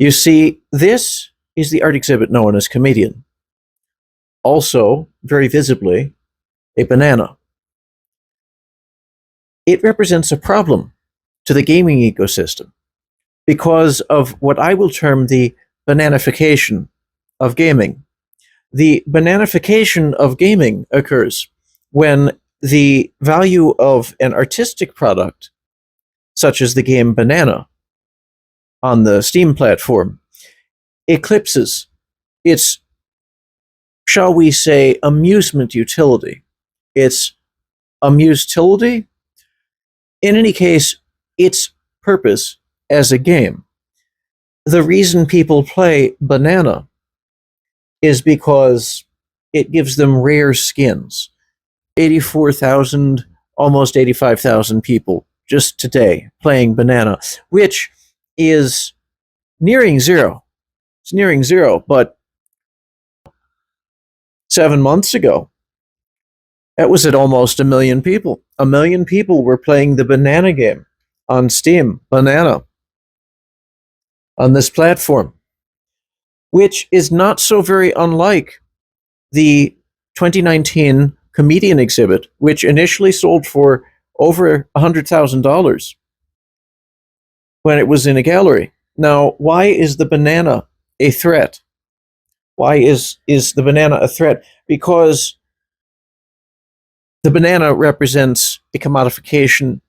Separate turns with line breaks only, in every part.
You see, this is the art exhibit known as Comedian. Also, very visibly, a banana. It represents a problem to the gaming ecosystem because of what I will term the bananification of gaming. The bananification of gaming occurs when the value of an artistic product, such as the game Banana on the Steam platform, eclipses its, shall we say, amusement utility. Its amustility? In any case, its purpose as a game. The reason people play Banana is because it gives them rare skins. 84,000, almost 85,000 people just today playing Banana, which is nearing zero. It's nearing zero, but 7 months ago, that was at almost 1 million people. 1 million people were playing the Banana game on Steam, Banana, on this platform, which is not so very unlike the 2019 Comedian exhibit, which initially sold for over $100,000 when it was in a gallery. Now, why is the banana a threat? Why is the banana a threat? Because the banana represents a commodification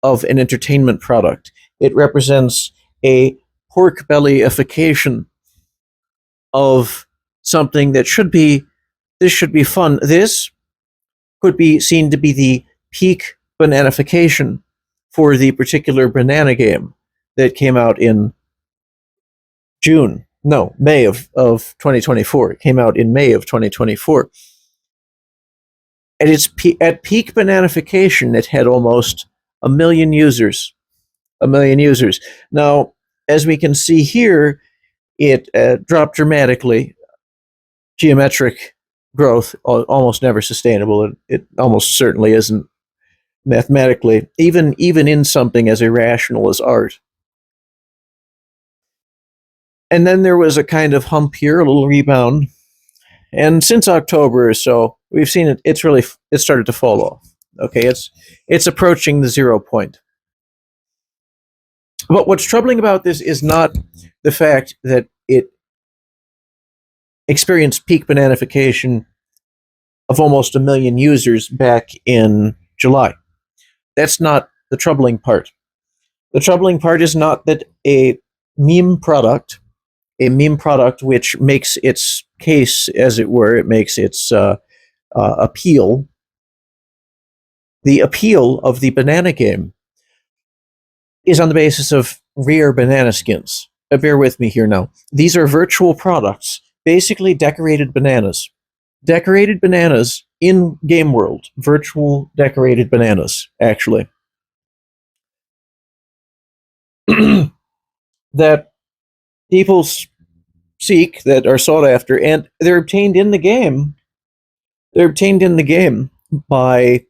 of an entertainment product. It represents a pork bellyification of something that should be, this should be fun. This could be seen to be the peak bananification for the particular banana game that came out in May of 2024. It came out in May of 2024. At peak bananification, it had almost 1 million users. 1 million users. Now, as we can see here, it dropped dramatically. Geometric growth, almost never sustainable. It almost certainly isn't mathematically, even in something as irrational as art. And then there was a kind of hump here, a little rebound. And since October or so, we've seen it. It started to fall off. Okay, it's approaching the 0 point. But what's troubling about this is not the fact that it experienced peak bananification of almost 1 million users back in July. That's not the troubling part. The troubling part is not that a meme product which makes its case, as it were, it makes its appeal. The appeal of the banana game is on the basis of rare banana skins. Bear with me here now. These are virtual products, basically decorated bananas. Decorated bananas in game world. Virtual decorated bananas, actually. That people seek, that are sought after, and they're obtained in the game. They're obtained in the game by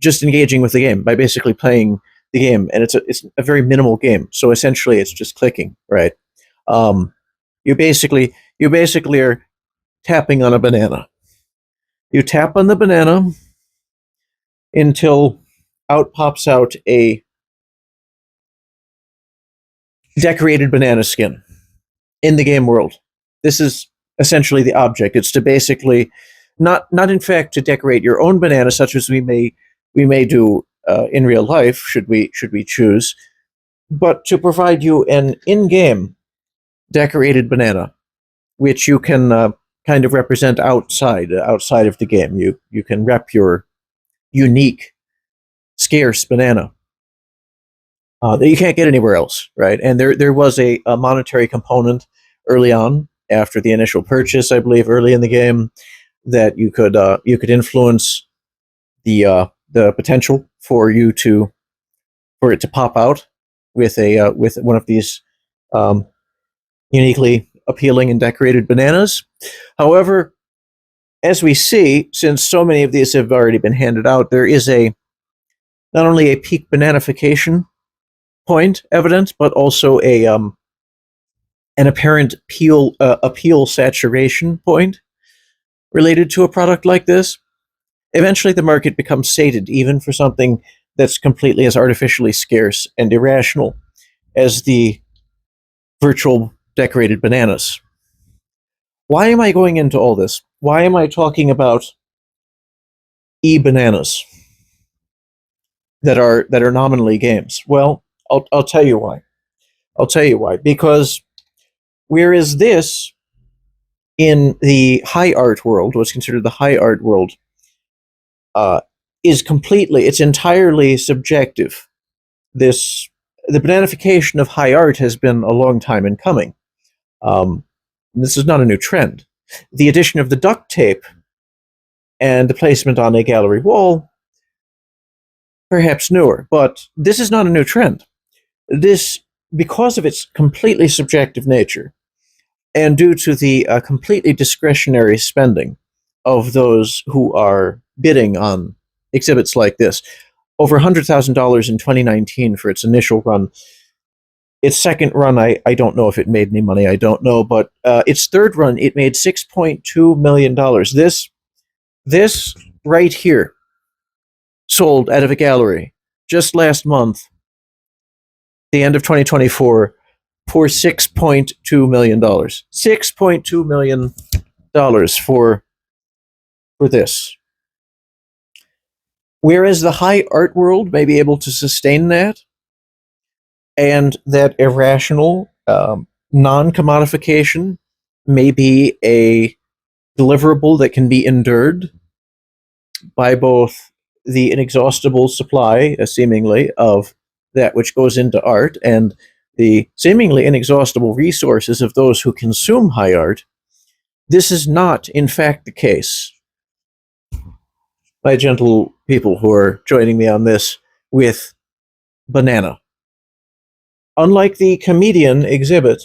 just engaging with the game, by basically playing the game, and it's a very minimal game. So essentially, it's just clicking, right? You basically are tapping on a banana. You tap on the banana until out pops out a decorated banana skin in the game world. This is essentially the object. It's to basically not in fact to decorate your own banana, such as we may do in real life, should we choose, but to provide you an in-game decorated banana, which you can kind of represent outside of the game. You can rep your unique, scarce banana that you can't get anywhere else, right? And there was a monetary component early on, after the initial purchase, I believe, early in the game, that you could influence the potential for it to pop out with one of these uniquely appealing and decorated bananas. However, as we see, since so many of these have already been handed out, there is not only a peak bananification point evident, but also a an apparent appeal saturation point related to a product like this, eventually the market becomes sated, even for something that's completely as artificially scarce and irrational as the virtual decorated bananas. Why am I going into all this? Why am I talking about e-bananas that are nominally games? Well, I'll tell you why. I'll tell you why. Because whereas this, in the high art world, what's considered the high art world, it's entirely subjective. The bananification of high art has been a long time in coming. This is not a new trend. The addition of the duct tape and the placement on a gallery wall, perhaps newer, but this is not a new trend. This, because of its completely subjective nature, and due to the completely discretionary spending of those who are bidding on exhibits like this, over $100,000 in 2019 for its initial run. Its second run, I don't know if it made any money, I don't know, but its third run, it made $6.2 million. This right here sold out of a gallery just last month, the end of 2024, for $6.2 million. $6.2 million for this. Whereas the high art world may be able to sustain that, and that irrational non-commodification may be a deliverable that can be endured by both the inexhaustible supply, seemingly, of that which goes into art and the seemingly inexhaustible resources of those who consume high art. This is not, in fact, the case. My gentle people who are joining me on this with Banana. Unlike the comedian exhibit,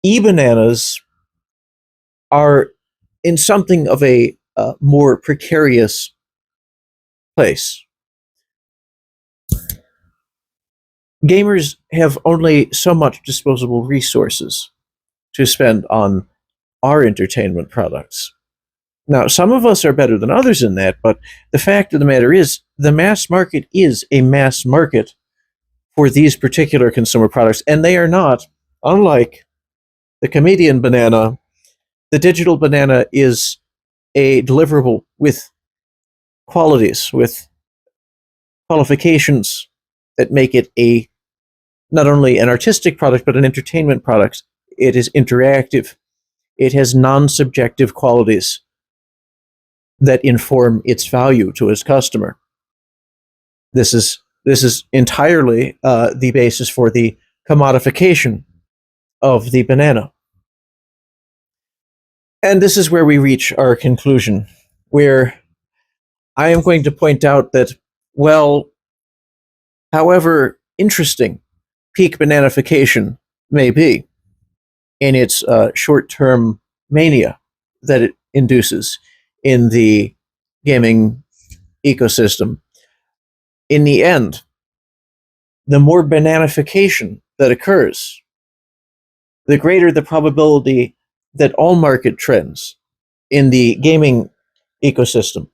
e-bananas are in something of a more precarious place. Gamers have only so much disposable resources to spend on our entertainment products. Now, some of us are better than others in that, but the fact of the matter is, the mass market is a mass market for these particular consumer products, and they are not, unlike the comedian banana, the digital banana is a deliverable with qualities, with qualifications that make it a not only an artistic product, but an entertainment product. It is interactive. It has non-subjective qualities that inform its value to its customer. This is entirely the basis for the commodification of the banana. And this is where we reach our conclusion, where I am going to point out that, well, however interesting peak bananification may be in its short-term mania that it induces in the gaming ecosystem, in the end, the more bananification that occurs, the greater the probability that all market trends in the gaming ecosystem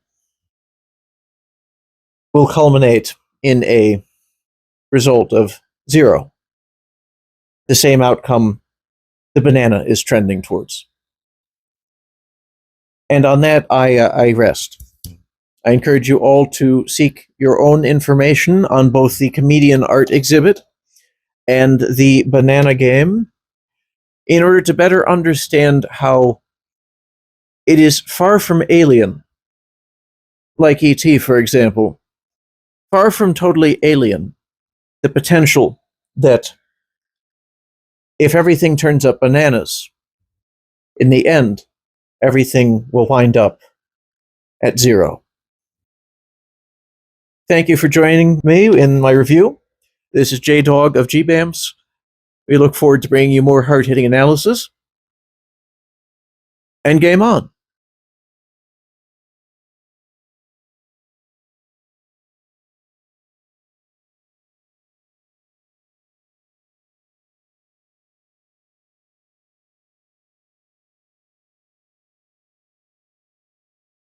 will culminate in a result of zero, the same outcome the banana is trending towards. And on that, I rest. I encourage you all to seek your own information on both the comedian art exhibit and the banana game in order to better understand how it is far from alien, like E.T., for example, far from totally alien, the potential that if everything turns up bananas, in the end, everything will wind up at zero. Thank you for joining me in my review. This is J-Dog of GBAMS. We look forward to bringing you more hard-hitting analysis. And game on.